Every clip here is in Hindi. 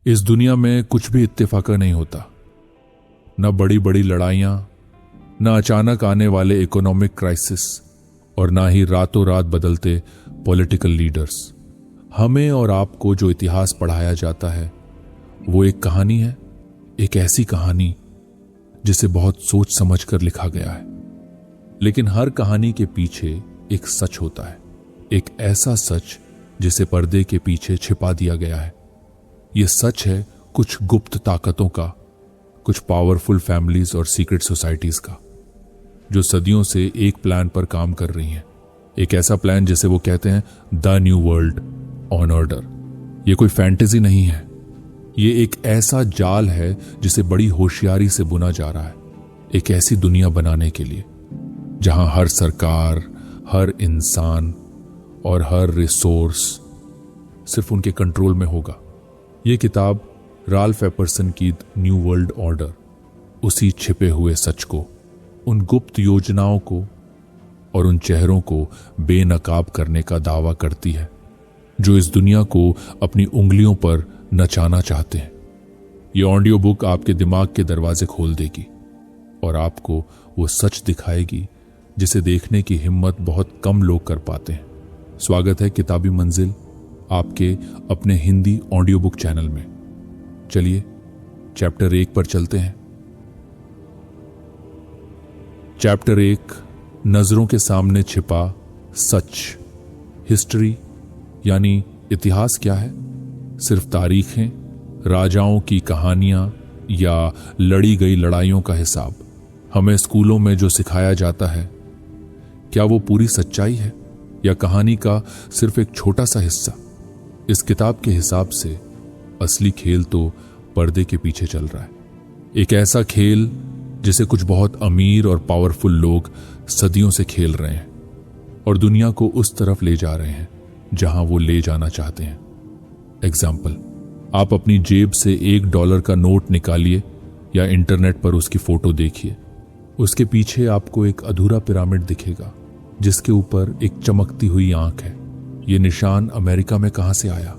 इस दुनिया में कुछ भी इत्तेफाका नहीं होता। न बड़ी बड़ी लड़ाइयां, न अचानक आने वाले इकोनॉमिक क्राइसिस और ना ही रातों रात बदलते पॉलिटिकल लीडर्स। हमें और आपको जो इतिहास पढ़ाया जाता है वो एक कहानी है, एक ऐसी कहानी जिसे बहुत सोच समझकर लिखा गया है। लेकिन हर कहानी के पीछे एक सच होता है, एक ऐसा सच जिसे पर्दे के पीछे छिपा दिया गया है। यह सच है कुछ गुप्त ताकतों का, कुछ पावरफुल फैमिलीज और सीक्रेट सोसाइटीज का, जो सदियों से एक प्लान पर काम कर रही हैं। एक ऐसा प्लान जिसे वो कहते हैं the new world on order. यह कोई फैंटेसी नहीं है, ये एक ऐसा जाल है जिसे बड़ी होशियारी से बुना जा रहा है, एक ऐसी दुनिया बनाने के लिए जहां हर सरकार, हर इंसान और हर रिसोर्स सिर्फ उनके कंट्रोल में होगा। ये किताब राल्फ एपर्सन की न्यू वर्ल्ड ऑर्डर उसी छिपे हुए सच को, उन गुप्त योजनाओं को और उन चेहरों को बेनकाब करने का दावा करती है जो इस दुनिया को अपनी उंगलियों पर नचाना चाहते हैं। ये ऑडियो बुक आपके दिमाग के दरवाजे खोल देगी और आपको वो सच दिखाएगी जिसे देखने की हिम्मत बहुत कम लोग कर पाते हैं। स्वागत है किताबी मंजिल आपके अपने हिंदी ऑडियो बुक चैनल में। चलिए चैप्टर 1 पर चलते हैं। चैप्टर 1, नजरों के सामने छिपा सच। हिस्ट्री यानी इतिहास क्या है? सिर्फ तारीखें, राजाओं की कहानियां या लड़ी गई लड़ाइयों का हिसाब? हमें स्कूलों में जो सिखाया जाता है, क्या वो पूरी सच्चाई है या कहानी का सिर्फ एक छोटा सा हिस्सा? इस किताब के हिसाब से असली खेल तो पर्दे के पीछे चल रहा है। एक ऐसा खेल जिसे कुछ बहुत अमीर और पावरफुल लोग सदियों से खेल रहे हैं और दुनिया को उस तरफ ले जा रहे हैं जहां वो ले जाना चाहते हैं। एग्जाम्पल, आप अपनी जेब से $1 का नोट निकालिए या इंटरनेट पर उसकी फोटो देखिए। उसके पीछे आपको एक अधूरा पिरामिड दिखेगा जिसके ऊपर एक चमकती हुई आंख है। यह निशान अमेरिका में कहां से आया?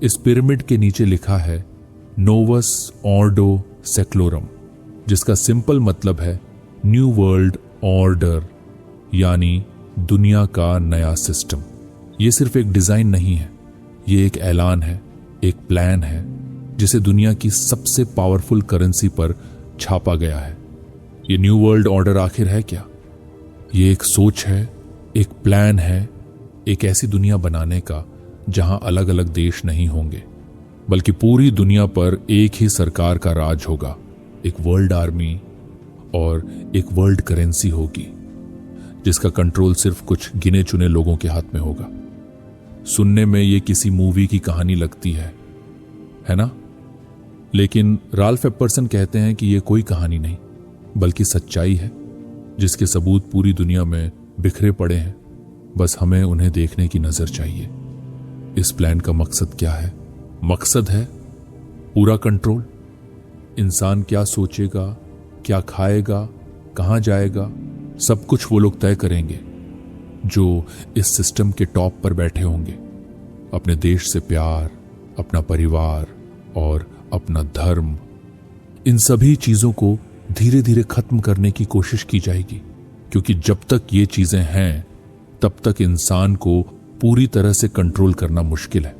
इस पिरामिड के नीचे लिखा है नोवस ऑर्डो सेक्लोरम, जिसका सिंपल मतलब है न्यू वर्ल्ड ऑर्डर, यानी दुनिया का नया सिस्टम। यह सिर्फ एक डिजाइन नहीं है, ये एक ऐलान है, एक प्लान है जिसे दुनिया की सबसे पावरफुल करेंसी पर छापा गया है। ये न्यू वर्ल्ड ऑर्डर आखिर है क्या? ये एक सोच है, एक प्लान है, एक ऐसी दुनिया बनाने का जहां अलग अलग देश नहीं होंगे, बल्कि पूरी दुनिया पर एक ही सरकार का राज होगा, एक वर्ल्ड आर्मी और एक वर्ल्ड करेंसी होगी जिसका कंट्रोल सिर्फ कुछ गिने चुने लोगों के हाथ में होगा। सुनने में ये किसी मूवी की कहानी लगती है ना? लेकिन राल्फ एपर्सन कहते हैं कि ये कोई कहानी नहीं बल्कि सच्चाई है जिसके सबूत पूरी दुनिया में बिखरे पड़े हैं, बस हमें उन्हें देखने की नजर चाहिए। इस प्लान का मकसद क्या है? मकसद है पूरा कंट्रोल। इंसान क्या सोचेगा, क्या खाएगा, कहां जाएगा, सब कुछ वो लोग तय करेंगे जो इस सिस्टम के टॉप पर बैठे होंगे। अपने देश से प्यार, अपना परिवार और अपना धर्म, इन सभी चीजों को धीरे धीरे खत्म करने की कोशिश की जाएगी, क्योंकि जब तक ये चीजें हैं तब तक इंसान को पूरी तरह से कंट्रोल करना मुश्किल है।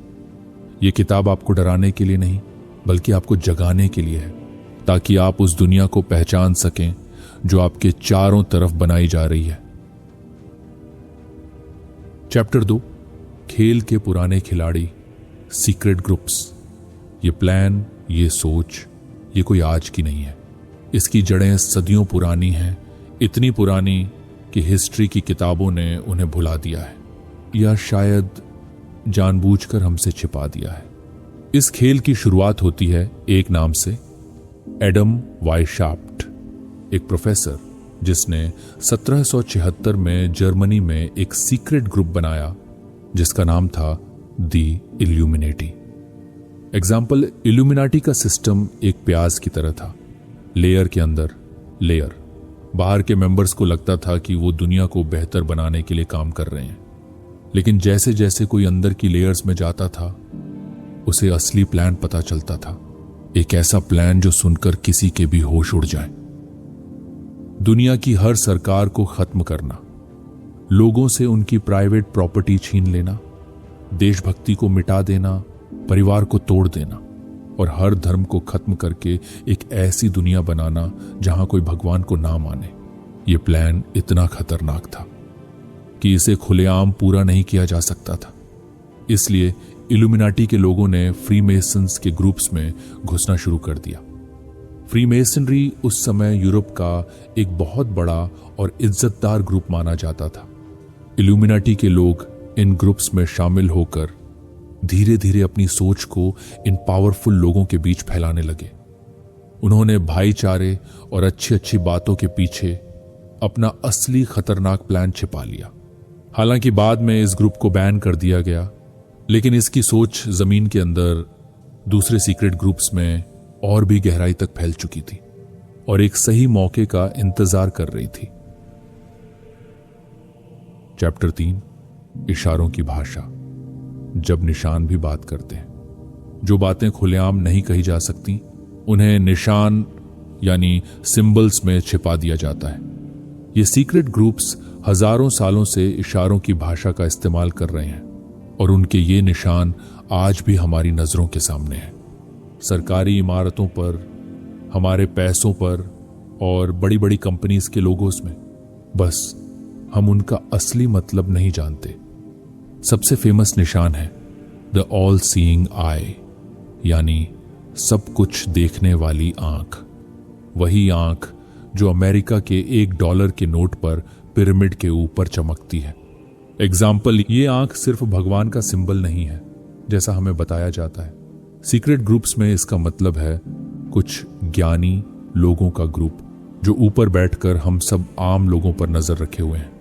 ये किताब आपको डराने के लिए नहीं बल्कि आपको जगाने के लिए है, ताकि आप उस दुनिया को पहचान सकें जो आपके चारों तरफ बनाई जा रही है। चैप्टर 2, खेल के पुराने खिलाड़ी, सीक्रेट ग्रुप्स। ये प्लान, ये सोच, ये कोई आज की नहीं है। इसकी जड़ें सदियों पुरानी हैं, इतनी पुरानी कि हिस्ट्री की किताबों ने उन्हें भुला दिया है या शायद जानबूझकर हमसे छिपा दिया है। इस खेल की शुरुआत होती है एक नाम से, एडम वाइशाफ्ट, एक प्रोफेसर जिसने 1776 में जर्मनी में एक सीक्रेट ग्रुप बनाया जिसका नाम था दी इल्यूमिनेटी। एग्जाम्पल, इल्यूमिनाटी का सिस्टम एक प्याज की तरह था, लेयर के अंदर लेयर। बाहर के मेंबर्स को लगता था कि वो दुनिया को बेहतर बनाने के लिए काम कर रहे हैं, लेकिन जैसे जैसे कोई अंदर की लेयर्स में जाता था उसे असली प्लान पता चलता था। एक ऐसा प्लान जो सुनकर किसी के भी होश उड़ जाए। दुनिया की हर सरकार को खत्म करना, लोगों से उनकी प्राइवेट प्रॉपर्टी छीन लेना, देशभक्ति को मिटा देना, परिवार को तोड़ देना और हर धर्म को खत्म करके एक ऐसी दुनिया बनाना जहां कोई भगवान को ना माने। यह प्लान इतना खतरनाक था कि इसे खुलेआम पूरा नहीं किया जा सकता था। इसलिए इल्यूमिनाटी के लोगों ने फ्रीमेसन्स के ग्रुप्स में घुसना शुरू कर दिया। फ्रीमेसनरी उस समय यूरोप का एक बहुत बड़ा और इज्जतदार ग्रुप माना जाता था। इल्यूमिनाटी के लोग इन ग्रुप्स में शामिल होकर धीरे धीरे अपनी सोच को इन पावरफुल लोगों के बीच फैलाने लगे। उन्होंने भाईचारे और अच्छी अच्छी बातों के पीछे अपना असली खतरनाक प्लान छिपा लिया। हालांकि बाद में इस ग्रुप को बैन कर दिया गया, लेकिन इसकी सोच जमीन के अंदर दूसरे सीक्रेट ग्रुप्स में और भी गहराई तक फैल चुकी थी और एक सही मौके का इंतजार कर रही थी। चैप्टर 3, इशारों की भाषा। जब निशान भी बात करते हैं, जो बातें खुलेआम नहीं कही जा सकती उन्हें निशान यानी सिंबल्स में छिपा दिया जाता है। ये सीक्रेट ग्रुप्स हजारों सालों से इशारों की भाषा का इस्तेमाल कर रहे हैं और उनके ये निशान आज भी हमारी नजरों के सामने हैं। सरकारी इमारतों पर, हमारे पैसों पर और बड़ी बड़ी कंपनीज के लोगोस में। बस हम उनका असली मतलब नहीं जानते। सबसे फेमस निशान है द ऑल सीइंग आई, यानी सब कुछ देखने वाली आंख। वही आंख जो अमेरिका के $1 के नोट पर पिरामिड के ऊपर चमकती है। एग्जाम्पल, ये आंख सिर्फ भगवान का सिंबल नहीं है जैसा हमें बताया जाता है। सीक्रेट ग्रुप्स में इसका मतलब है कुछ ज्ञानी लोगों का ग्रुप जो ऊपर बैठकर हम सब आम लोगों पर नजर रखे हुए हैं।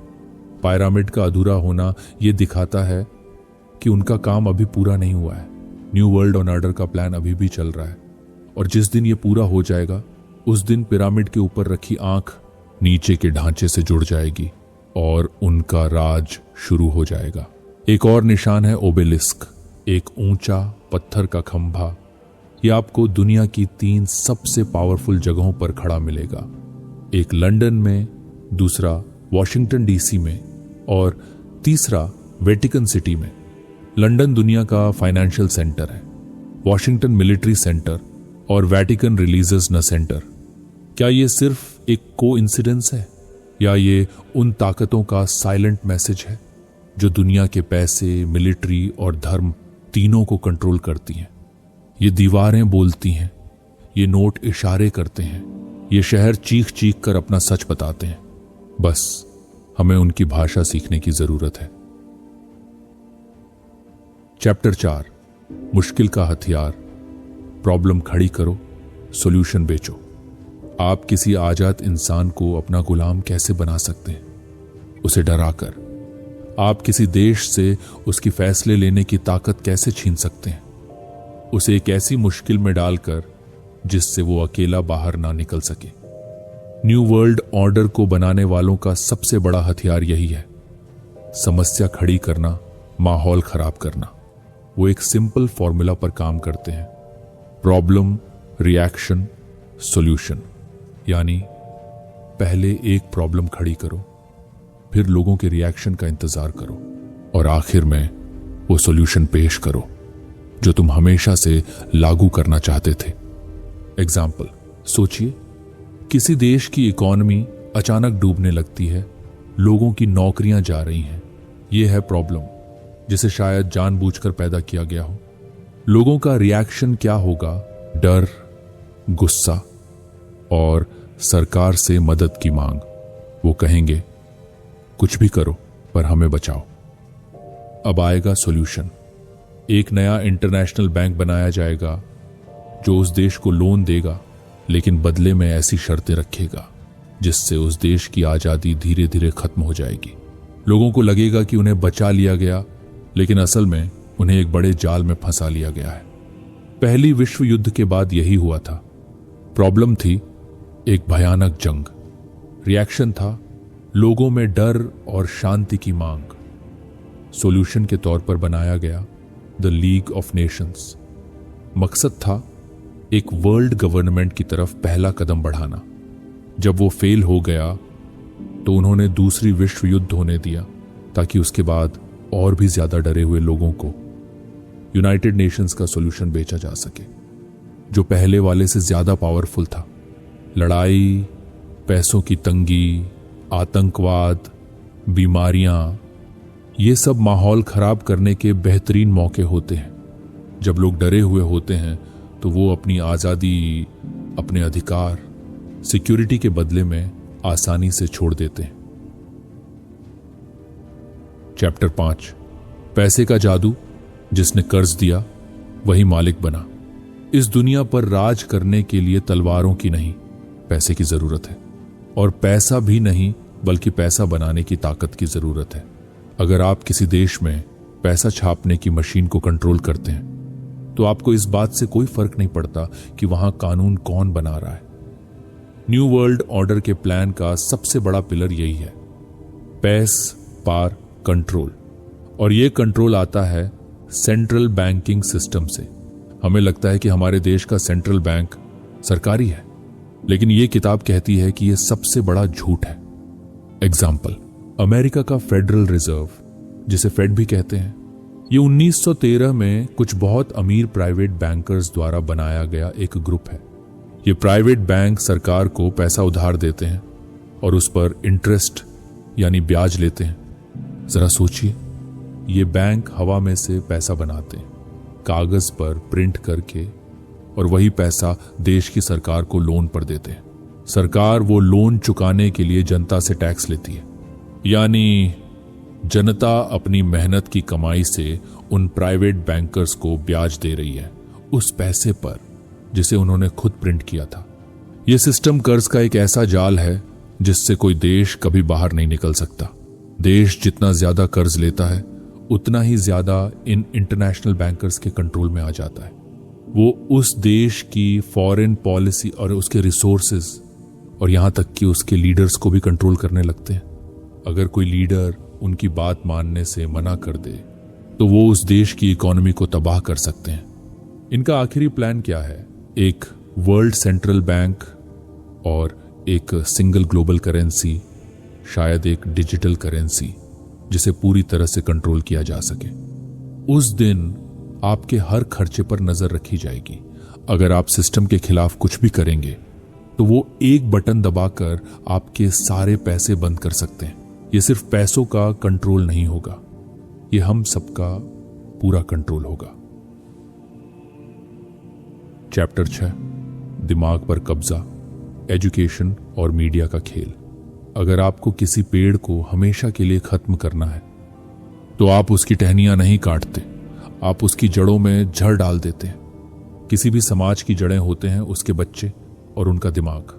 पिरामिड का अधूरा होना यह दिखाता है कि उनका काम अभी पूरा नहीं हुआ है। न्यू वर्ल्ड ऑर्डर का प्लान अभी भी चल रहा है और जिस दिन यह पूरा हो जाएगा उस दिन पिरामिड के ऊपर रखी आंख नीचे के ढांचे से जुड़ जाएगी और उनका राज शुरू हो जाएगा। एक और निशान है ओबेलिस्क, एक ऊंचा पत्थर का खंभा। यह आपको दुनिया की 3 सबसे पावरफुल जगहों पर खड़ा मिलेगा। एक लंदन में, दूसरा वॉशिंगटन डीसी में और तीसरा वेटिकन सिटी में। लंदन दुनिया का फाइनेंशियल सेंटर है, वॉशिंगटन मिलिट्री सेंटर और वेटिकन रिलीजियस सेंटर। क्या यह सिर्फ एक कोइंसिडेंस है या ये उन ताकतों का साइलेंट मैसेज है जो दुनिया के पैसे, मिलिट्री और धर्म तीनों को कंट्रोल करती हैं? ये दीवारें बोलती हैं, ये नोट इशारे करते हैं, ये शहर चीख चीख कर अपना सच बताते हैं। बस हमें उनकी भाषा सीखने की जरूरत है। चैप्टर 4, मुश्किल का हथियार। प्रॉब्लम खड़ी करो, सॉल्यूशन बेचो। आप किसी आजाद इंसान को अपना गुलाम कैसे बना सकते हैं? उसे डराकर। आप किसी देश से उसकी फैसले लेने की ताकत कैसे छीन सकते हैं? उसे एक ऐसी मुश्किल में डालकर जिससे वो अकेला बाहर ना निकल सके। न्यू वर्ल्ड ऑर्डर को बनाने वालों का सबसे बड़ा हथियार यही है, समस्या खड़ी करना, माहौल खराब करना। वो एक सिंपल फॉर्मूला पर काम करते हैं, प्रॉब्लम, रिएक्शन, सॉल्यूशन। यानी पहले एक प्रॉब्लम खड़ी करो, फिर लोगों के रिएक्शन का इंतजार करो और आखिर में वो सॉल्यूशन पेश करो जो तुम हमेशा से लागू करना चाहते थे। एग्जाम्पल, सोचिए किसी देश की इकॉनमी अचानक डूबने लगती है, लोगों की नौकरियां जा रही हैं। यह है प्रॉब्लम जिसे शायद जानबूझकर पैदा किया गया हो। लोगों का रिएक्शन क्या होगा? डर, गुस्सा और सरकार से मदद की मांग। वो कहेंगे कुछ भी करो पर हमें बचाओ। अब आएगा सॉल्यूशन। एक नया इंटरनेशनल बैंक बनाया जाएगा जो उस देश को लोन देगा, लेकिन बदले में ऐसी शर्तें रखेगा जिससे उस देश की आजादी धीरे धीरे खत्म हो जाएगी। लोगों को लगेगा कि उन्हें बचा लिया गया, लेकिन असल में उन्हें एक बड़े जाल में फंसा लिया गया है। पहली विश्व युद्ध के बाद यही हुआ था। प्रॉब्लम थी एक भयानक जंग, रिएक्शन था लोगों में डर और शांति की मांग। सॉल्यूशन के तौर पर बनाया गया द लीग ऑफ नेशंस, मकसद था एक वर्ल्ड गवर्नमेंट की तरफ पहला कदम बढ़ाना। जब वो फेल हो गया तो उन्होंने दूसरी विश्व युद्ध होने दिया ताकि उसके बाद और भी ज्यादा डरे हुए लोगों को यूनाइटेड नेशंस का सॉल्यूशन बेचा जा सके, जो पहले वाले से ज्यादा पावरफुल था। लड़ाई, पैसों की तंगी, आतंकवाद, बीमारियां, ये सब माहौल खराब करने के बेहतरीन मौके होते हैं। जब लोग डरे हुए होते हैं तो वो अपनी आजादी, अपने अधिकार, सिक्योरिटी के बदले में आसानी से छोड़ देते हैं। चैप्टर 5, पैसे का जादू। जिसने कर्ज दिया वही मालिक बना। इस दुनिया पर राज करने के लिए तलवारों की नहीं, पैसे की जरूरत है। और पैसा भी नहीं बल्कि पैसा बनाने की ताकत की जरूरत है। अगर आप किसी देश में पैसा छापने की मशीन को कंट्रोल करते हैं तो आपको इस बात से कोई फर्क नहीं पड़ता कि वहां कानून कौन बना रहा है। न्यू वर्ल्ड ऑर्डर के प्लान का सबसे बड़ा पिलर यही है, पैस पार कंट्रोल। और यह कंट्रोल आता है सेंट्रल बैंकिंग सिस्टम से। हमें लगता है कि हमारे देश का सेंट्रल बैंक सरकारी है, लेकिन यह किताब कहती है कि यह सबसे बड़ा झूठ है। एग्जाम्पल, अमेरिका का फेडरल रिजर्व, जिसे फेड भी कहते हैं, यह 1913 में कुछ बहुत अमीर प्राइवेट बैंकर्स द्वारा बनाया गया एक ग्रुप है। ये प्राइवेट बैंक सरकार को पैसा उधार देते हैं और उस पर इंटरेस्ट यानी ब्याज लेते हैं। जरा सोचिए, ये बैंक हवा में से पैसा बनाते हैं, कागज पर प्रिंट करके, और वही पैसा देश की सरकार को लोन पर देते हैं। सरकार वो लोन चुकाने के लिए जनता से टैक्स लेती है, यानी जनता अपनी मेहनत की कमाई से उन प्राइवेट बैंकर्स को ब्याज दे रही है उस पैसे पर जिसे उन्होंने खुद प्रिंट किया था। यह सिस्टम कर्ज का एक ऐसा जाल है जिससे कोई देश कभी बाहर नहीं निकल सकता। देश जितना ज्यादा कर्ज लेता है उतना ही ज्यादा इन इंटरनेशनल बैंकर्स के कंट्रोल में आ जाता है। वो उस देश की फॉरेन पॉलिसी और उसके रिसोर्सेज और यहां तक कि उसके लीडर्स को भी कंट्रोल करने लगते हैं। अगर कोई लीडर उनकी बात मानने से मना कर दे तो वो उस देश की इकोनॉमी को तबाह कर सकते हैं। इनका आखिरी प्लान क्या है? एक वर्ल्ड सेंट्रल बैंक और एक सिंगल ग्लोबल करेंसी, शायद एक डिजिटल करेंसी जिसे पूरी तरह से कंट्रोल किया जा सके। उस दिन आपके हर खर्चे पर नजर रखी जाएगी। अगर आप सिस्टम के खिलाफ कुछ भी करेंगे तो वो एक बटन दबाकर आपके सारे पैसे बंद कर सकते हैं। ये सिर्फ पैसों का कंट्रोल नहीं होगा, ये हम सबका पूरा कंट्रोल होगा। चैप्टर 6, दिमाग पर कब्जा, एजुकेशन और मीडिया का खेल। अगर आपको किसी पेड़ को हमेशा के लिए खत्म करना है तो आप उसकी टहनियां नहीं काटते, आप उसकी जड़ों में जड़ डाल देते हैं। किसी भी समाज की जड़ें होते हैं उसके बच्चे और उनका दिमाग।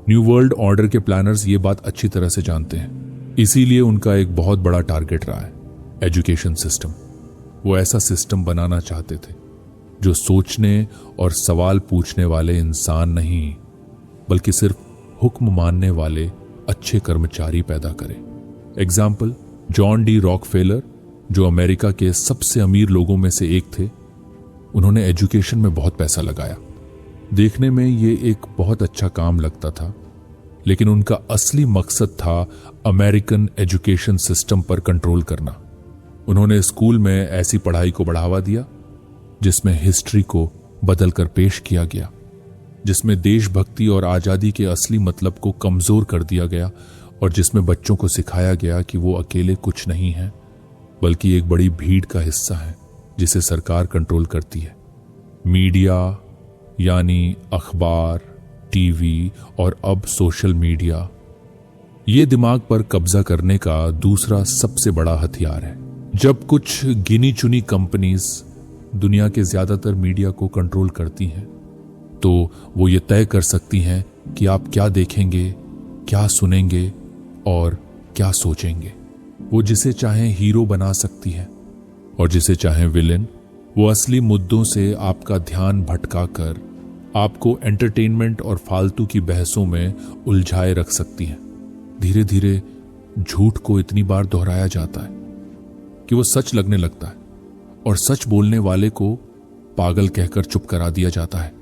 न्यू वर्ल्ड ऑर्डर के प्लानर्स ये बात अच्छी तरह से जानते हैं, इसीलिए उनका एक बहुत बड़ा टारगेट रहा है एजुकेशन सिस्टम। वो ऐसा सिस्टम बनाना चाहते थे जो सोचने और सवाल पूछने वाले इंसान नहीं बल्कि सिर्फ हुक्म मानने वाले अच्छे कर्मचारी पैदा करे। एग्जाम्पल, जॉन डी रॉकफेलर, जो अमेरिका के सबसे अमीर लोगों में से एक थे, उन्होंने एजुकेशन में बहुत पैसा लगाया। देखने में ये एक बहुत अच्छा काम लगता था, लेकिन उनका असली मकसद था अमेरिकन एजुकेशन सिस्टम पर कंट्रोल करना। उन्होंने स्कूल में ऐसी पढ़ाई को बढ़ावा दिया जिसमें हिस्ट्री को बदलकर पेश किया गया, जिसमें देशभक्ति और आजादी के असली मतलब को कमजोर कर दिया गया, और जिसमें बच्चों को सिखाया गया कि वो अकेले कुछ नहीं है बल्कि एक बड़ी भीड़ का हिस्सा है जिसे सरकार कंट्रोल करती है। मीडिया यानी अखबार, टीवी और अब सोशल मीडिया, ये दिमाग पर कब्जा करने का दूसरा सबसे बड़ा हथियार है। जब कुछ गिनी चुनी कंपनीज दुनिया के ज्यादातर मीडिया को कंट्रोल करती हैं तो वो ये तय कर सकती हैं कि आप क्या देखेंगे, क्या सुनेंगे और क्या सोचेंगे। वो जिसे चाहें हीरो बना सकती है और जिसे चाहें विलेन। वो असली मुद्दों से आपका ध्यान भटकाकर आपको एंटरटेनमेंट और फालतू की बहसों में उलझाए रख सकती है। धीरे धीरे झूठ को इतनी बार दोहराया जाता है कि वो सच लगने लगता है और सच बोलने वाले को पागल कहकर चुप करा दिया जाता है।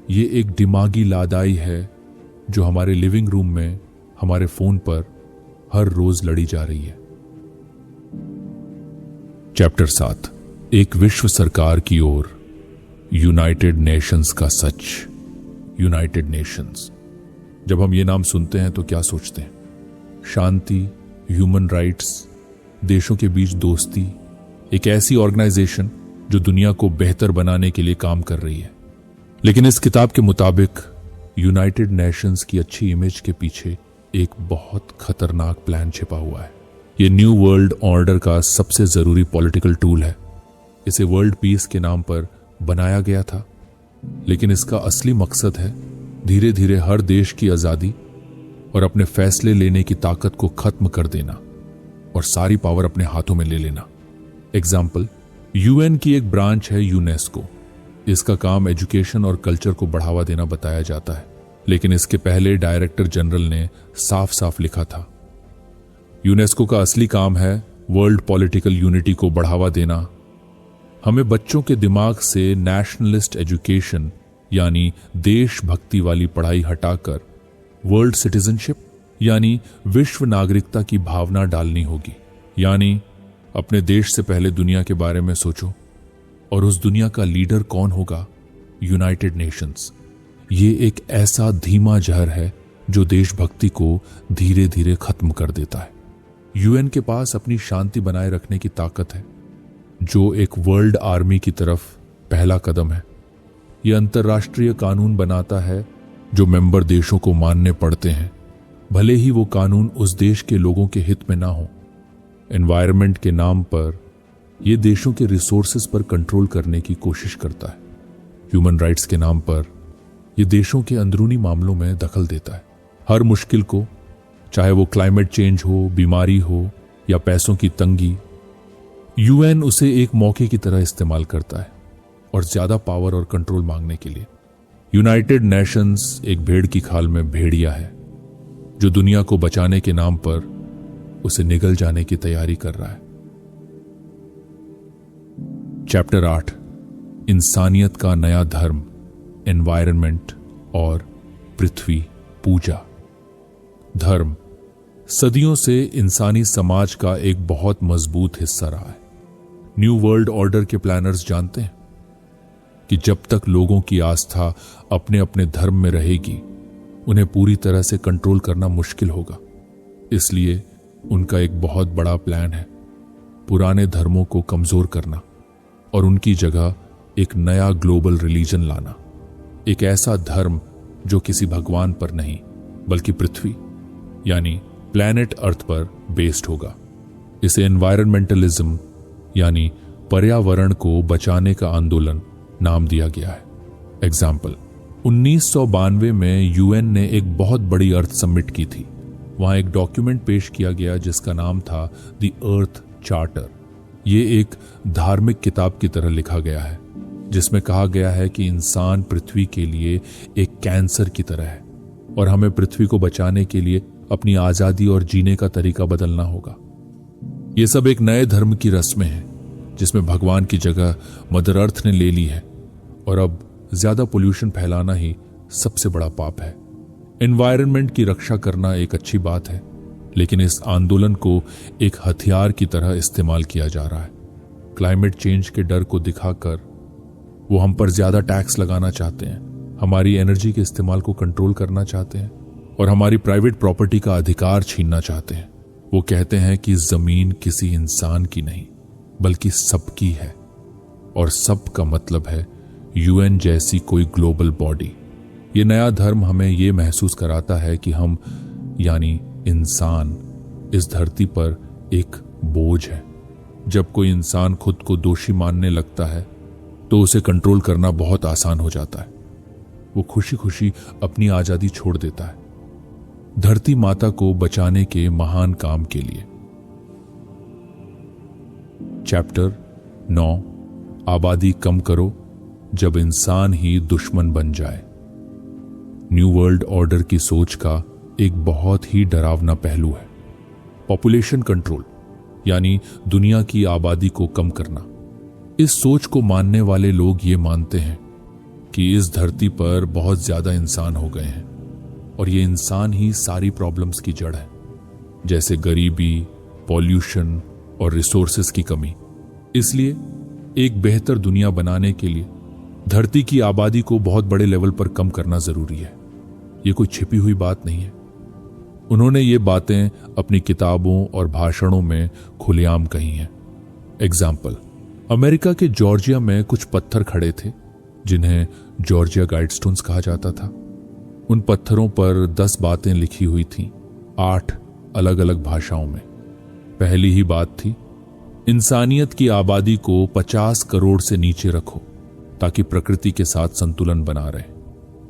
ये एक दिमागी लादाई है जो हमारे लिविंग रूम में हमारे फोन पर हर रोज लड़ी जा रही है। चैप्टर 7, एक विश्व सरकार की ओर, यूनाइटेड नेशंस का सच। यूनाइटेड नेशंस, जब हम ये नाम सुनते हैं तो क्या सोचते हैं? शांति, ह्यूमन राइट्स, देशों के बीच दोस्ती, एक ऐसी ऑर्गेनाइजेशन जो दुनिया को बेहतर बनाने के लिए काम कर रही है। लेकिन इस किताब के मुताबिक यूनाइटेड नेशंस की अच्छी इमेज के पीछे एक बहुत खतरनाक प्लान छिपा हुआ है। ये न्यू वर्ल्ड ऑर्डर का सबसे जरूरी पॉलिटिकल टूल है। इसे वर्ल्ड पीस के नाम पर बनाया गया था, लेकिन इसका असली मकसद है धीरे धीरे हर देश की आजादी और अपने फैसले लेने की ताकत को खत्म कर देना और सारी पावर अपने हाथों में ले लेना। एग्जाम्पल, यूएन की एक ब्रांच है यूनेस्को। इसका काम एजुकेशन और कल्चर को बढ़ावा देना बताया जाता है, लेकिन इसके पहले डायरेक्टर जनरल ने साफ साफ लिखा था यूनेस्को का असली काम है वर्ल्ड पॉलिटिकल यूनिटी को बढ़ावा देना। हमें बच्चों के दिमाग से नेशनलिस्ट एजुकेशन यानी देशभक्ति वाली पढ़ाई हटाकर वर्ल्ड सिटीजनशिप यानी विश्व नागरिकता की भावना डालनी होगी। यानी अपने देश से पहले दुनिया के बारे में सोचो, और उस दुनिया का लीडर कौन होगा? United Nations. ये एक ऐसा धीमा जहर है जो देशभक्ति को धीरे धीरे खत्म कर देता है। यूएन के पास अपनी शांति बनाए रखने की ताकत है, जो एक वर्ल्ड आर्मी की तरफ पहला कदम है। यह अंतर्राष्ट्रीय कानून बनाता है जो मेंबर देशों को मानने पड़ते हैं, भले ही वो कानून उस देश के लोगों के हित में ना हो। एनवायरनमेंट के नाम पर यह देशों के रिसोर्सेज पर कंट्रोल करने की कोशिश करता है। ह्यूमन राइट्स के नाम पर यह देशों के अंदरूनी मामलों में दखल देता है। हर मुश्किल को, चाहे वो क्लाइमेट चेंज हो, बीमारी हो या पैसों की तंगी, यूएन उसे एक मौके की तरह इस्तेमाल करता है और ज्यादा पावर और कंट्रोल मांगने के लिए। यूनाइटेड नेशंस एक भेड़ की खाल में भेड़िया है जो दुनिया को बचाने के नाम पर उसे निगल जाने की तैयारी कर रहा है। चैप्टर 8, इंसानियत का नया धर्म, एनवायरनमेंट और पृथ्वी पूजा। धर्म सदियों से इंसानी समाज का एक बहुत मजबूत हिस्सा रहा है। न्यू वर्ल्ड ऑर्डर के प्लानर्स जानते हैं कि जब तक लोगों की आस्था अपने अपने धर्म में रहेगी, उन्हें पूरी तरह से कंट्रोल करना मुश्किल होगा। इसलिए उनका एक बहुत बड़ा प्लान है पुराने धर्मों को कमजोर करना और उनकी जगह एक नया ग्लोबल रिलीजन लाना। एक ऐसा धर्म जो किसी भगवान पर नहीं बल्कि पृथ्वी यानी प्लैनेट अर्थ पर बेस्ड होगा। इसे एनवायरमेंटलिज्म यानी पर्यावरण को बचाने का आंदोलन नाम दिया गया है। एग्जाम्पल, 1992 में यूएन ने एक बहुत बड़ी अर्थ समिट की थी। वहां एक डॉक्यूमेंट पेश किया गया जिसका नाम था द अर्थ चार्टर। ये एक धार्मिक किताब की तरह लिखा गया है, जिसमें कहा गया है कि इंसान पृथ्वी के लिए एक कैंसर की तरह है और हमें पृथ्वी को बचाने के लिए अपनी आजादी और जीने का तरीका बदलना होगा। ये सब एक नए धर्म की रस्में हैं जिसमें भगवान की जगह मदर अर्थ ने ले ली है और अब ज्यादा पोल्यूशन फैलाना ही सबसे बड़ा पाप है। एनवायरनमेंट की रक्षा करना एक अच्छी बात है, लेकिन इस आंदोलन को एक हथियार की तरह इस्तेमाल किया जा रहा है। क्लाइमेट चेंज के डर को दिखाकर वो हम पर ज्यादा टैक्स लगाना चाहते हैं, हमारी एनर्जी के इस्तेमाल को कंट्रोल करना चाहते हैं और हमारी प्राइवेट प्रॉपर्टी का अधिकार छीनना चाहते हैं। वो कहते हैं कि जमीन किसी इंसान की नहीं बल्कि सबकी है, और सब का मतलब है यूएन जैसी कोई ग्लोबल बॉडी। ये नया धर्म हमें ये महसूस कराता है कि हम यानी इंसान इस धरती पर एक बोझ है। जब कोई इंसान खुद को दोषी मानने लगता है तो उसे कंट्रोल करना बहुत आसान हो जाता है। वो खुशी खुशी अपनी आजादी छोड़ देता है धरती माता को बचाने के महान काम के लिए। चैप्टर 9, आबादी कम करो जब इंसान ही दुश्मन बन जाए। न्यू वर्ल्ड ऑर्डर की सोच का एक बहुत ही डरावना पहलू है पॉपुलेशन कंट्रोल, यानी दुनिया की आबादी को कम करना। इस सोच को मानने वाले लोग ये मानते हैं कि इस धरती पर बहुत ज्यादा इंसान हो गए हैं और ये इंसान ही सारी प्रॉब्लम्स की जड़ है, जैसे गरीबी, पॉल्यूशन और रिसोर्सेज की कमी। इसलिए एक बेहतर दुनिया बनाने के लिए धरती की आबादी को बहुत बड़े लेवल पर कम करना जरूरी है। ये कोई छिपी हुई बात नहीं है। उन्होंने ये बातें अपनी किताबों और भाषणों में खुलेआम कही हैं। एग्जाम्पल, अमेरिका के जॉर्जिया में कुछ पत्थर खड़े थे जिन्हें जॉर्जिया गाइडस्टोन्स कहा जाता था। उन पत्थरों पर 10 बातें लिखी हुई थीं, 8 अलग अलग भाषाओं में। पहली ही बात थी, इंसानियत की आबादी को 50 करोड़ से नीचे रखो ताकि प्रकृति के साथ संतुलन बना रहे।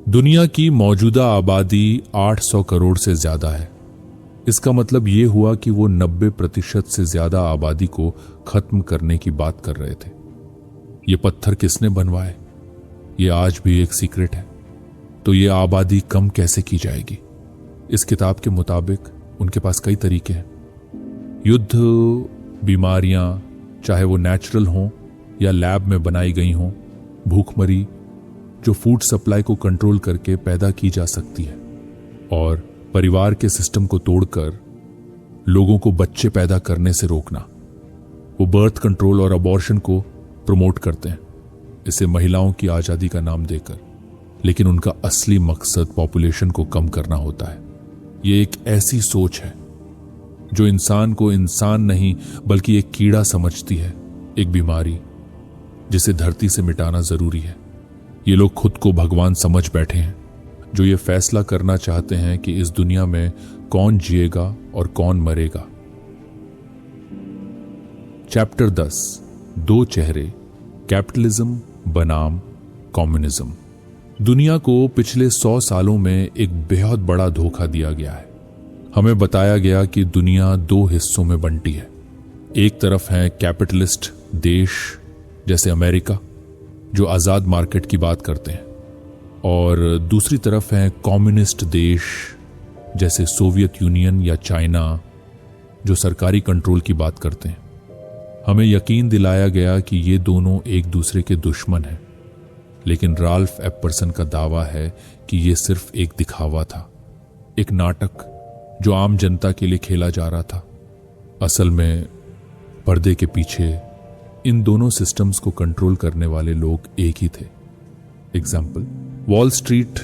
दुनिया की मौजूदा आबादी 800 करोड़ से ज्यादा है। इसका मतलब यह हुआ कि वो 90% से ज्यादा आबादी को खत्म करने की बात कर रहे थे। ये पत्थर किसने बनवाए, ये आज भी एक सीक्रेट है। तो ये आबादी कम कैसे की जाएगी? इस किताब के मुताबिक उनके पास कई तरीके हैं। युद्ध, बीमारियां, चाहे वो नेचुरल हों या लैब में बनाई गई हों, भूखमरी जो फूड सप्लाई को कंट्रोल करके पैदा की जा सकती है, और परिवार के सिस्टम को तोड़कर लोगों को बच्चे पैदा करने से रोकना। वो बर्थ कंट्रोल और अबॉर्शन को प्रमोट करते हैं, इसे महिलाओं की आजादी का नाम देकर, लेकिन उनका असली मकसद पॉपुलेशन को कम करना होता है। ये एक ऐसी सोच है जो इंसान को इंसान नहीं बल्कि एक कीड़ा समझती है, एक बीमारी जिसे धरती से मिटाना जरूरी है। ये लोग खुद को भगवान समझ बैठे हैं, जो ये फैसला करना चाहते हैं कि इस दुनिया में कौन जिएगा और कौन मरेगा। चैप्टर 10, 2 चेहरे, कैपिटलिज्म बनाम कम्युनिज्म। दुनिया को पिछले 100 सालों में एक बेहद बड़ा धोखा दिया गया है। हमें बताया गया कि दुनिया 2 हिस्सों में बंटी है। एक तरफ है कैपिटलिस्ट देश जैसे अमेरिका, जो आजाद मार्केट की बात करते हैं, और दूसरी तरफ है कम्युनिस्ट देश जैसे सोवियत यूनियन या चाइना, जो सरकारी कंट्रोल की बात करते हैं। हमें यकीन दिलाया गया कि ये दोनों एक दूसरे के दुश्मन हैं, लेकिन राल्फ एपर्सन का दावा है कि ये सिर्फ एक दिखावा था, एक नाटक जो आम जनता के लिए खेला जा रहा था। असल में पर्दे के पीछे इन दोनों सिस्टम्स को कंट्रोल करने वाले लोग एक ही थे। एग्जाम्पल, वॉल स्ट्रीट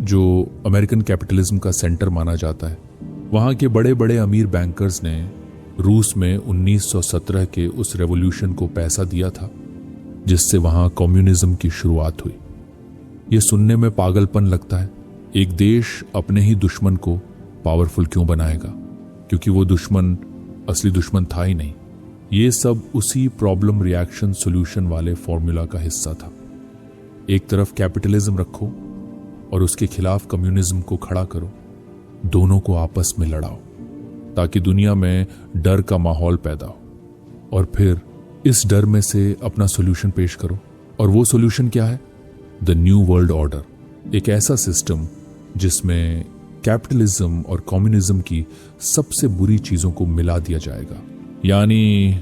जो अमेरिकन कैपिटलिज्म का सेंटर माना जाता है, वहां के बड़े बड़े अमीर बैंकर्स ने रूस में 1917 के उस रेवोल्यूशन को पैसा दिया था जिससे वहां कम्युनिज्म की शुरुआत हुई। यह सुनने में पागलपन लगता है। एक देश अपने ही दुश्मन को पावरफुल क्यों बनाएगा? क्योंकि वो दुश्मन असली दुश्मन था ही नहीं। ये सब उसी प्रॉब्लम रिएक्शन सॉल्यूशन वाले फॉर्मूला का हिस्सा था। एक तरफ कैपिटलिज्म रखो और उसके खिलाफ कम्युनिज्म को खड़ा करो, दोनों को आपस में लड़ाओ ताकि दुनिया में डर का माहौल पैदा हो, और फिर इस डर में से अपना सॉल्यूशन पेश करो। और वो सॉल्यूशन क्या है? द न्यू वर्ल्ड ऑर्डर, एक ऐसा सिस्टम जिसमें कैपिटलिज्म और कम्युनिज्म की सबसे बुरी चीजों को मिला दिया जाएगा। यानी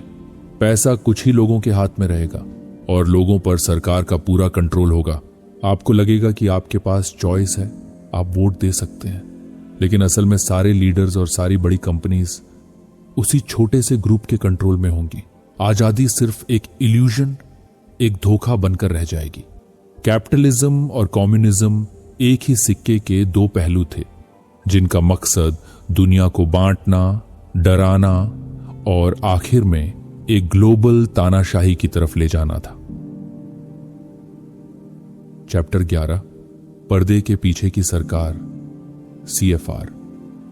पैसा कुछ ही लोगों के हाथ में रहेगा और लोगों पर सरकार का पूरा कंट्रोल होगा। आपको लगेगा कि आपके पास चॉइस है, आप वोट दे सकते हैं, लेकिन असल में सारे लीडर्स और सारी बड़ी कंपनीज उसी छोटे से ग्रुप के कंट्रोल में होंगी। आजादी सिर्फ एक इल्यूजन, एक धोखा बनकर रह जाएगी। कैपिटलिज्म और कम्युनिज्म एक ही सिक्के के 2 पहलू थे जिनका मकसद दुनिया को बांटना, डराना और आखिर में एक ग्लोबल तानाशाही की तरफ ले जाना था। चैप्टर 11, पर्दे के पीछे की सरकार, CFR।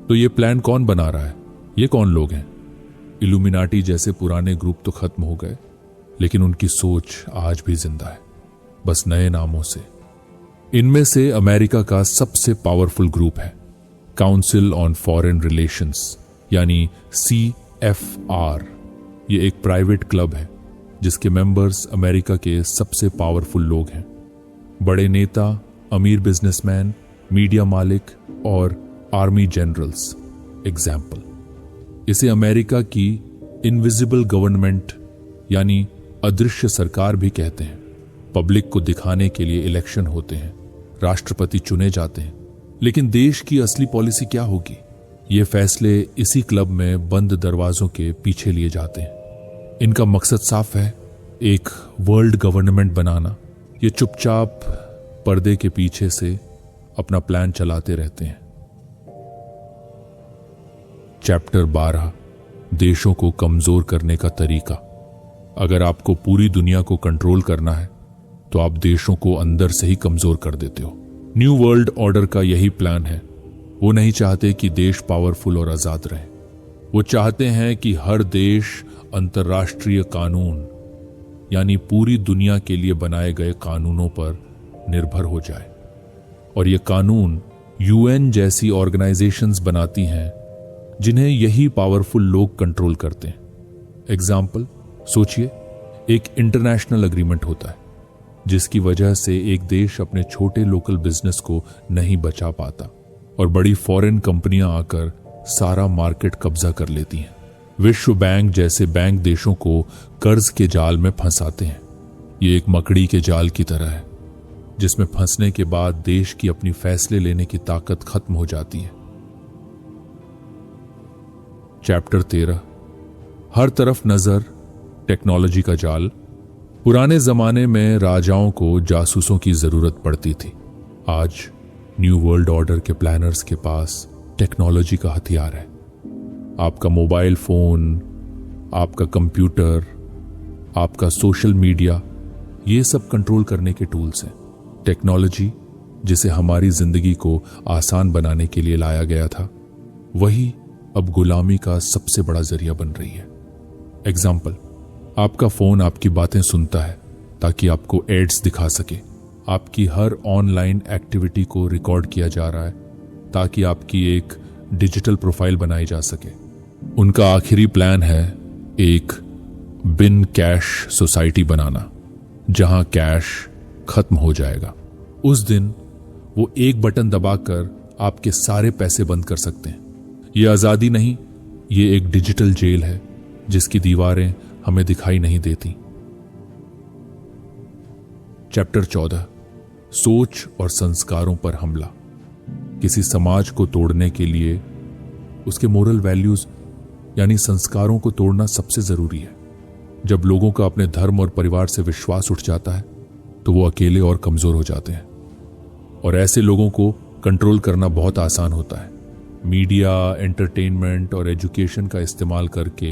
तो ये प्लान कौन बना रहा है? ये कौन लोग हैं? इल्यूमिनाटी जैसे पुराने ग्रुप तो खत्म हो गए, लेकिन उनकी सोच आज भी जिंदा है, बस नए नामों से। इनमें से अमेरिका का सबसे पावरफुल ग्रुप है काउंसिल ऑन फॉरेन रिलेशंस, यानी CFR। ये एक प्राइवेट क्लब है जिसके मेंबर्स अमेरिका के सबसे पावरफुल लोग हैं, बड़े नेता, अमीर बिजनेसमैन, मीडिया मालिक और आर्मी जनरल्स। एग्जाम्पल, इसे अमेरिका की इनविजिबल गवर्नमेंट यानी अदृश्य सरकार भी कहते हैं। पब्लिक को दिखाने के लिए इलेक्शन होते हैं, राष्ट्रपति चुने जाते हैं, लेकिन देश की असली पॉलिसी क्या होगी, ये फैसले इसी क्लब में बंद दरवाजों के पीछे लिए जाते हैं। इनका मकसद साफ है, एक वर्ल्ड गवर्नमेंट बनाना। ये चुपचाप पर्दे के पीछे से अपना प्लान चलाते रहते हैं। चैप्टर 12, देशों को कमजोर करने का तरीका। अगर आपको पूरी दुनिया को कंट्रोल करना है तो आप देशों को अंदर से ही कमजोर कर देते हो। न्यू वर्ल्ड ऑर्डर का यही प्लान है। वो नहीं चाहते कि देश पावरफुल और आजाद रहे। वो चाहते हैं कि हर देश अंतर्राष्ट्रीय कानून यानी पूरी दुनिया के लिए बनाए गए कानूनों पर निर्भर हो जाए, और ये कानून यूएन जैसी ऑर्गेनाइजेशंस बनाती हैं जिन्हें यही पावरफुल लोग कंट्रोल करते हैं। एग्जाम्पल सोचिए, एक इंटरनेशनल एग्रीमेंट होता है जिसकी वजह से एक देश अपने छोटे लोकल बिजनेस को नहीं बचा पाता और बड़ी फॉरेन कंपनियां आकर सारा मार्केट कब्जा कर लेती हैं। विश्व बैंक जैसे बैंक देशों को कर्ज के जाल में फंसाते हैं। ये एक मकड़ी के जाल की तरह है जिसमें फंसने के बाद देश की अपनी फैसले लेने की ताकत खत्म हो जाती है। चैप्टर 13, हर तरफ नजर, टेक्नोलॉजी का जाल। पुराने जमाने में राजाओं को जासूसों की जरूरत पड़ती थी। आज न्यू वर्ल्ड ऑर्डर के प्लानर्स के पास टेक्नोलॉजी का हथियार है। आपका मोबाइल फोन, आपका कंप्यूटर, आपका सोशल मीडिया, ये सब कंट्रोल करने के टूल्स हैं। टेक्नोलॉजी जिसे हमारी जिंदगी को आसान बनाने के लिए लाया गया था, वही अब गुलामी का सबसे बड़ा जरिया बन रही है। एग्जाम्पल, आपका फोन आपकी बातें सुनता है ताकि आपको एड्स दिखा सके। आपकी हर ऑनलाइन एक्टिविटी को रिकॉर्ड किया जा रहा है ताकि आपकी एक डिजिटल प्रोफाइल बनाई जा सके। उनका आखिरी प्लान है एक बिन कैश सोसाइटी बनाना, जहां कैश खत्म हो जाएगा। उस दिन वो एक बटन दबाकर आपके सारे पैसे बंद कर सकते हैं। ये आजादी नहीं, ये एक डिजिटल जेल है जिसकी दीवारें हमें दिखाई नहीं देती। चैप्टर 14, सोच और संस्कारों पर हमला। किसी समाज को तोड़ने के लिए उसके मोरल वैल्यूज यानी संस्कारों को तोड़ना सबसे जरूरी है। जब लोगों का अपने धर्म और परिवार से विश्वास उठ जाता है तो वो अकेले और कमजोर हो जाते हैं, और ऐसे लोगों को कंट्रोल करना बहुत आसान होता है। मीडिया, एंटरटेनमेंट और एजुकेशन का इस्तेमाल करके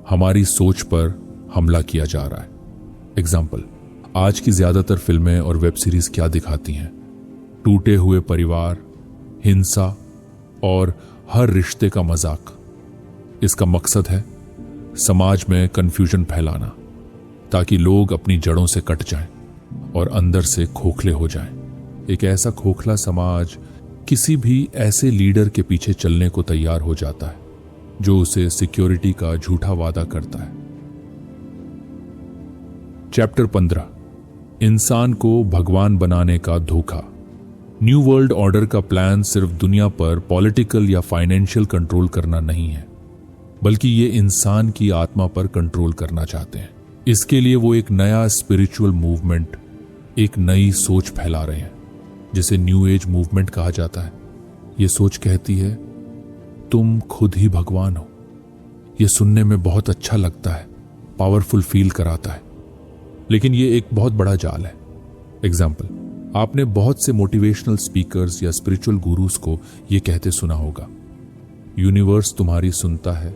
हमारी सोच पर हमला किया जा रहा है। एग्जाम्पल, आज की ज्यादातर फिल्में और वेब सीरीज क्या दिखाती हैं? टूटे हुए परिवार, हिंसा और हर रिश्ते का मजाक। इसका मकसद है समाज में कंफ्यूजन फैलाना ताकि लोग अपनी जड़ों से कट जाएं और अंदर से खोखले हो जाएं। एक ऐसा खोखला समाज किसी भी ऐसे लीडर के पीछे चलने को तैयार हो जाता है जो उसे सिक्योरिटी का झूठा वादा करता है। चैप्टर 15, इंसान को भगवान बनाने का धोखा। न्यू वर्ल्ड ऑर्डर का प्लान सिर्फ दुनिया पर पॉलिटिकल या फाइनेंशियल कंट्रोल करना नहीं है, बल्कि ये इंसान की आत्मा पर कंट्रोल करना चाहते हैं। इसके लिए वो एक नया स्पिरिचुअल मूवमेंट, एक नई सोच फैला रहे हैं जिसे न्यू एज मूवमेंट कहा जाता है। ये सोच कहती है तुम खुद ही भगवान हो। ये सुनने में बहुत अच्छा लगता है, पावरफुल फील कराता है, लेकिन ये एक बहुत बड़ा जाल है। एग्जाम्पल, आपने बहुत से मोटिवेशनल स्पीकर्स या स्पिरिचुअल गुरुज को ये कहते सुना होगा, यूनिवर्स तुम्हारी सुनता है,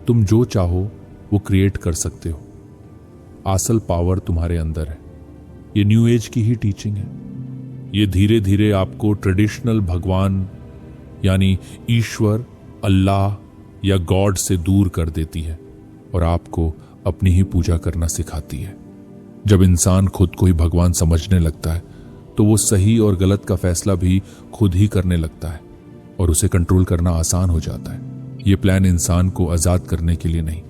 तुम जो चाहो वो क्रिएट कर सकते हो, असल पावर तुम्हारे अंदर है। ये न्यू एज की ही टीचिंग है। ये धीरे धीरे आपको ट्रेडिशनल भगवान यानी ईश्वर, अल्लाह या गॉड से दूर कर देती है और आपको अपनी ही पूजा करना सिखाती है। जब इंसान खुद को ही भगवान समझने लगता है तो वो सही और गलत का फैसला भी खुद ही करने लगता है और उसे कंट्रोल करना आसान हो जाता है। ये प्लान इंसान को आजाद करने के लिए नहीं,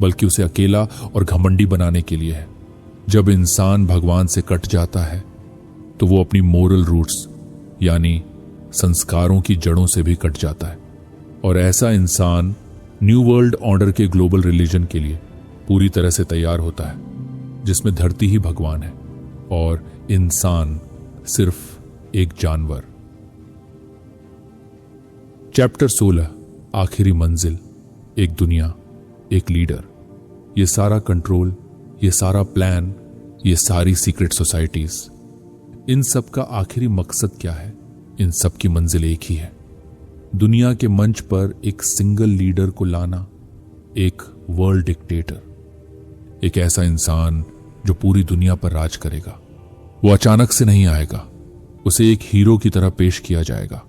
बल्कि उसे अकेला और घमंडी बनाने के लिए है। जब इंसान भगवान से कट जाता है तो वो अपनी मोरल रूट्स यानी संस्कारों की जड़ों से भी कट जाता है, और ऐसा इंसान न्यू वर्ल्ड ऑर्डर के ग्लोबल रिलीजन के लिए पूरी तरह से तैयार होता है, जिसमें धरती ही भगवान है और इंसान सिर्फ एक जानवर। चैप्टर 16 आखिरी मंजिल, एक दुनिया, एक लीडर। ये सारा कंट्रोल, ये सारा प्लान, ये सारी सीक्रेट सोसाइटीज, इन सब का आखिरी मकसद क्या है? इन सब की मंजिल एक ही है, दुनिया के मंच पर एक सिंगल लीडर को लाना, एक वर्ल्ड डिक्टेटर, एक ऐसा इंसान जो पूरी दुनिया पर राज करेगा। वो अचानक से नहीं आएगा, उसे एक हीरो की तरह पेश किया जाएगा।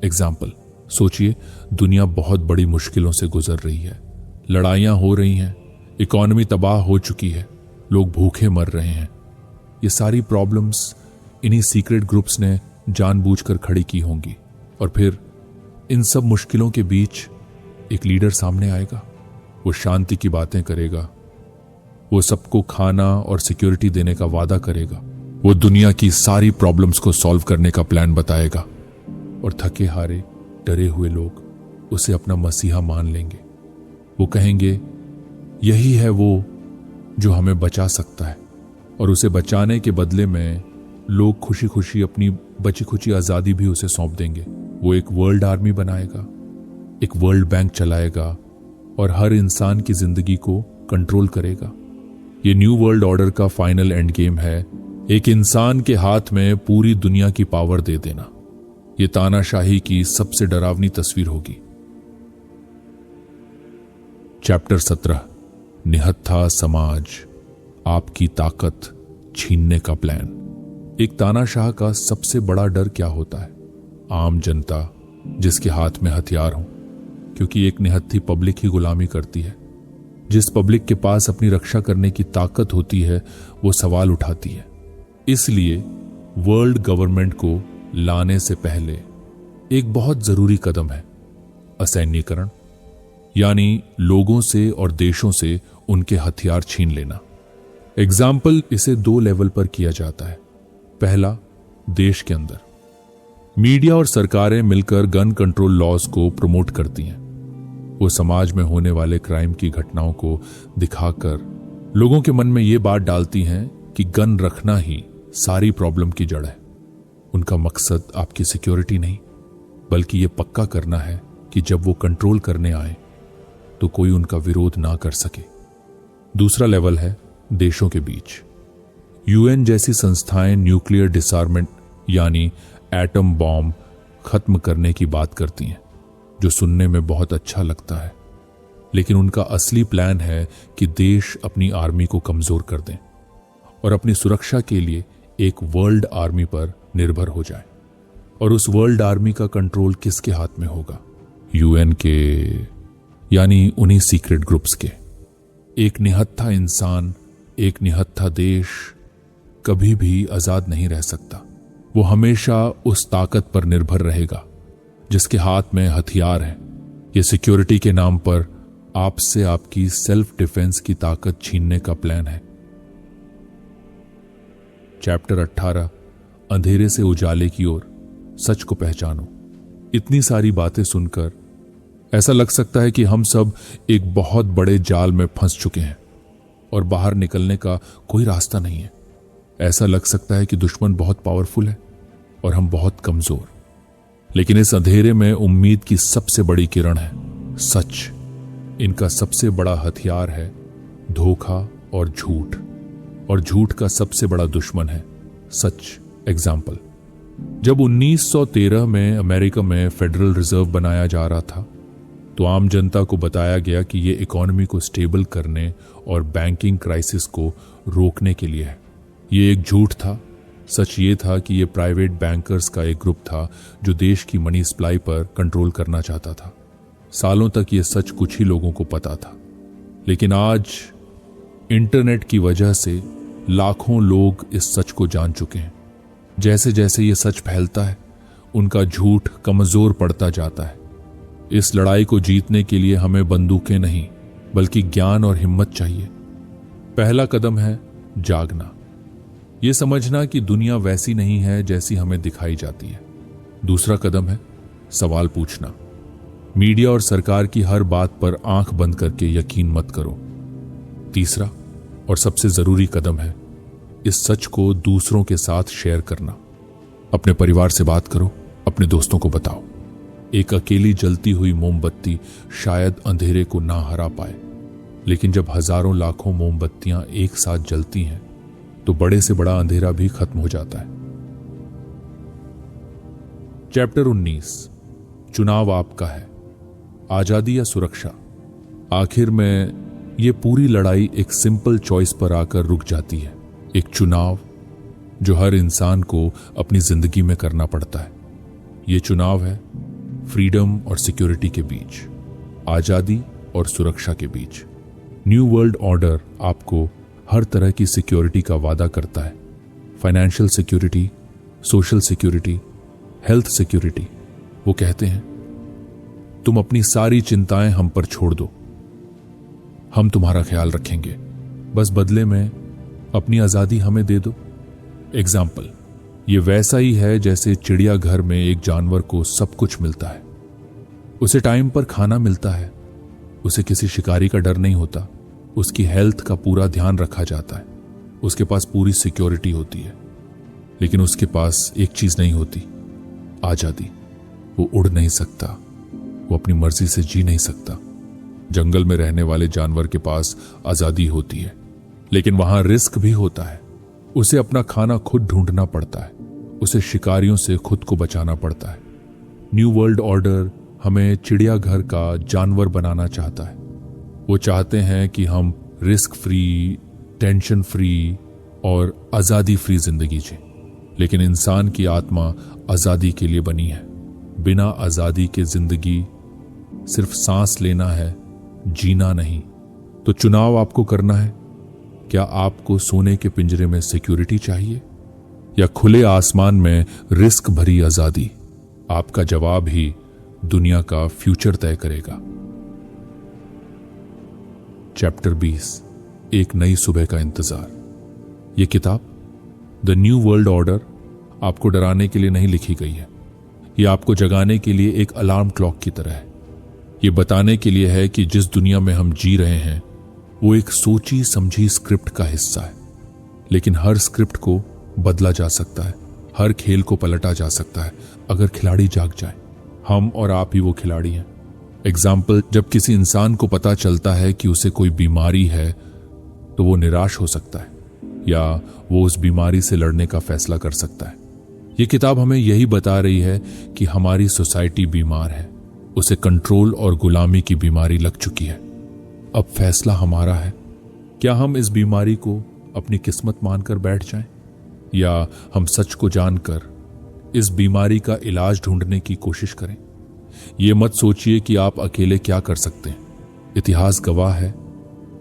एग्जाम्पल, सोचिए, दुनिया बहुत बड़ी मुश्किलों से गुजर रही है, लड़ाइयां हो रही हैं, इकॉनमी तबाह हो चुकी है, लोग भूखे मर रहे हैं। ये सारी प्रॉब्लम्स इन्हीं सीक्रेट ग्रुप्स ने जानबूझकर खड़ी की होंगी, और फिर इन सब मुश्किलों के बीच एक लीडर सामने आएगा। वो शांति की बातें करेगा, वो सबको खाना और सिक्योरिटी देने का वादा करेगा, वो दुनिया की सारी प्रॉब्लम्स को सॉल्व करने का प्लान बताएगा, और थके हारे डरे हुए लोग उसे अपना मसीहा मान लेंगे। वो कहेंगे यही है वो जो हमें बचा सकता है, और उसे बचाने के बदले में लोग खुशी खुशी अपनी बची खुची आज़ादी भी उसे सौंप देंगे। वो एक वर्ल्ड आर्मी बनाएगा, एक वर्ल्ड बैंक चलाएगा और हर इंसान की जिंदगी को कंट्रोल करेगा। ये न्यू वर्ल्ड ऑर्डर का फाइनल एंड गेम है, एक इंसान के हाथ में पूरी दुनिया की पावर दे देना। ये तानाशाही की सबसे डरावनी तस्वीर होगी। चैप्टर 17 निहत्था समाज, आपकी ताकत छीनने का प्लान। एक तानाशाह का सबसे बड़ा डर क्या होता है? आम जनता जिसके हाथ में हथियार हों, क्योंकि एक निहत्थी पब्लिक ही गुलामी करती है। जिस पब्लिक के पास अपनी रक्षा करने की ताकत होती है, वो सवाल उठाती है। इसलिए वर्ल्ड गवर्नमेंट को लाने से पहले एक बहुत जरूरी कदम है असैन्यीकरण, यानी लोगों से और देशों से उनके हथियार छीन लेना। एग्जाम्पल, इसे 2 लेवल पर किया जाता है। पहला, देश के अंदर मीडिया और सरकारें मिलकर गन कंट्रोल लॉज को प्रमोट करती हैं। वो समाज में होने वाले क्राइम की घटनाओं को दिखाकर लोगों के मन में ये बात डालती हैं कि गन रखना ही सारी प्रॉब्लम की जड़ है। उनका मकसद आपकी सिक्योरिटी नहीं, बल्कि ये पक्का करना है कि जब वो कंट्रोल करने आए तो कोई उनका विरोध ना कर सके। दूसरा लेवल है देशों के बीच। यूएन जैसी संस्थाएं न्यूक्लियर डिसआर्मेंट यानी एटम बॉम्ब खत्म करने की बात करती हैं, जो सुनने में बहुत अच्छा लगता है, लेकिन उनका असली प्लान है कि देश अपनी आर्मी को कमजोर कर दें और अपनी सुरक्षा के लिए एक वर्ल्ड आर्मी पर निर्भर हो जाए। और उस वर्ल्ड आर्मी का कंट्रोल किसके हाथ में होगा? यूएन के, यानी उन्हीं सीक्रेट ग्रुप्स के। एक निहत्था इंसान, एक निहत्था देश कभी भी आजाद नहीं रह सकता। वो हमेशा उस ताकत पर निर्भर रहेगा जिसके हाथ में हथियार है। ये सिक्योरिटी के नाम पर आपसे आपकी सेल्फ डिफेंस की ताकत छीनने का प्लान है। चैप्टर 18 अंधेरे से उजाले की ओर, सच को पहचानो। इतनी सारी बातें सुनकर ऐसा लग सकता है कि हम सब एक बहुत बड़े जाल में फंस चुके हैं और बाहर निकलने का कोई रास्ता नहीं है। ऐसा लग सकता है कि दुश्मन बहुत पावरफुल है और हम बहुत कमजोर। लेकिन इस अंधेरे में उम्मीद की सबसे बड़ी किरण है सच। इनका सबसे बड़ा हथियार है धोखा और झूठ, और झूठ का सबसे बड़ा दुश्मन है सच। एग्जाम्पल, जब 1913 में अमेरिका में फेडरल रिजर्व बनाया जा रहा था तो आम जनता को बताया गया कि ये इकोनॉमी को स्टेबल करने और बैंकिंग क्राइसिस को रोकने के लिए है। ये एक झूठ था। सच ये था कि ये प्राइवेट बैंकर्स का एक ग्रुप था जो देश की मनी सप्लाई पर कंट्रोल करना चाहता था। सालों तक ये सच कुछ ही लोगों को पता था, लेकिन आज इंटरनेट की वजह से लाखों लोग इस सच को जान चुके हैं। जैसे जैसे ये सच फैलता है, उनका झूठ कमजोर पड़ता जाता है। इस लड़ाई को जीतने के लिए हमें बंदूकें नहीं, बल्कि ज्ञान और हिम्मत चाहिए। पहला कदम है जागना, ये समझना कि दुनिया वैसी नहीं है जैसी हमें दिखाई जाती है। दूसरा कदम है सवाल पूछना। मीडिया और सरकार की हर बात पर आंख बंद करके यकीन मत करो। तीसरा और सबसे जरूरी कदम है इस सच को दूसरों के साथ शेयर करना। अपने परिवार से बात करो, अपने दोस्तों को बताओ। एक अकेली जलती हुई मोमबत्ती शायद अंधेरे को ना हरा पाए, लेकिन जब हजारों लाखों मोमबत्तियां एक साथ जलती हैं तो बड़े से बड़ा अंधेरा भी खत्म हो जाता है। चैप्टर 19, चुनाव आपका है, आजादी या सुरक्षा। आखिर में यह पूरी लड़ाई एक सिंपल चॉइस पर आकर रुक जाती है, एक चुनाव जो हर इंसान को अपनी जिंदगी में करना पड़ता है। यह चुनाव है फ्रीडम और सिक्योरिटी के बीच, आजादी और सुरक्षा के बीच। न्यू वर्ल्ड ऑर्डर आपको हर तरह की सिक्योरिटी का वादा करता है, financial security, social security, health security. वो कहते हैं तुम अपनी सारी चिंताएं हम पर छोड़ दो, हम तुम्हारा ख्याल रखेंगे, बस बदले में अपनी आजादी हमें दे दो। एग्जाम्पल, ये वैसा ही है जैसे चिड़ियाघर में एक जानवर को सब कुछ मिलता है, उसे टाइम पर खाना मिलता है, उसे किसी शिकारी का डर नहीं होता, उसकी हेल्थ का पूरा ध्यान रखा जाता है, उसके पास पूरी सिक्योरिटी होती है। लेकिन उसके पास एक चीज नहीं होती, आजादी। वो उड़ नहीं सकता, वो अपनी मर्जी से जी नहीं सकता। जंगल में रहने वाले जानवर के पास आजादी होती है, लेकिन वहां रिस्क भी होता है। उसे अपना खाना खुद ढूंढना पड़ता है, उसे शिकारियों से खुद को बचाना पड़ता है। न्यू वर्ल्ड ऑर्डर हमें चिड़ियाघर का जानवर बनाना चाहता है। वो चाहते हैं कि हम रिस्क फ्री, टेंशन फ्री और आजादी फ्री जिंदगी जिए। लेकिन इंसान की आत्मा आजादी के लिए बनी है। बिना आजादी के जिंदगी सिर्फ सांस लेना है, जीना नहीं। तो चुनाव आपको करना है। क्या आपको सोने के पिंजरे में सिक्योरिटी चाहिए या खुले आसमान में रिस्क भरी आजादी? आपका जवाब ही दुनिया का फ्यूचर तय करेगा। चैप्टर 20, एक नई सुबह का इंतजार। यह किताब द न्यू वर्ल्ड ऑर्डर आपको डराने के लिए नहीं लिखी गई है। यह आपको जगाने के लिए एक अलार्म क्लॉक की तरह है। यह बताने के लिए है कि जिस दुनिया में हम जी रहे हैं वो एक सोची समझी स्क्रिप्ट का हिस्सा है। लेकिन हर स्क्रिप्ट को बदला जा सकता है, हर खेल को पलटा जा सकता है अगर खिलाड़ी जाग जाए। हम और आप ही वो खिलाड़ी हैं। एग्जाम्पल, जब किसी इंसान को पता चलता है कि उसे कोई बीमारी है तो वो निराश हो सकता है या वो उस बीमारी से लड़ने का फैसला कर सकता है। ये किताब हमें यही बता रही है कि हमारी सोसाइटी बीमार है, उसे कंट्रोल और गुलामी की बीमारी लग चुकी है। अब फैसला हमारा है। क्या हम इस बीमारी को अपनी किस्मत मानकर बैठ जाएं या हम सच को जानकर इस बीमारी का इलाज ढूंढने की कोशिश करें? ये मत सोचिए कि आप अकेले क्या कर सकते हैं। इतिहास गवाह है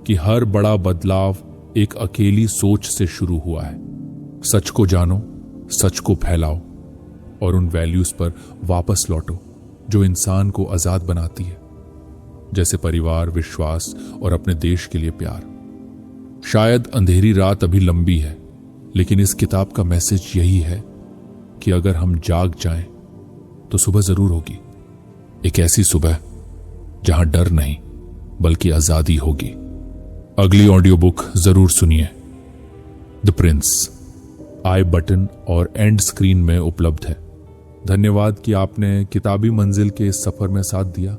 कि हर बड़ा बदलाव एक अकेली सोच से शुरू हुआ है। सच को जानो, सच को फैलाओ और उन वैल्यूज पर वापस लौटो जो इंसान को आजाद बनाती है, जैसे परिवार, विश्वास और अपने देश के लिए प्यार। शायद अंधेरी रात अभी लंबी है, लेकिन इस किताब का मैसेज यही है कि अगर हम जाग जाएं तो सुबह जरूर होगी। एक ऐसी सुबह जहां डर नहीं बल्कि आजादी होगी। अगली ऑडियो बुक जरूर सुनिए। द प्रिंस आई बटन और एंड स्क्रीन में उपलब्ध है। धन्यवाद कि आपने किताबी मंजिल के इस सफर में साथ दिया।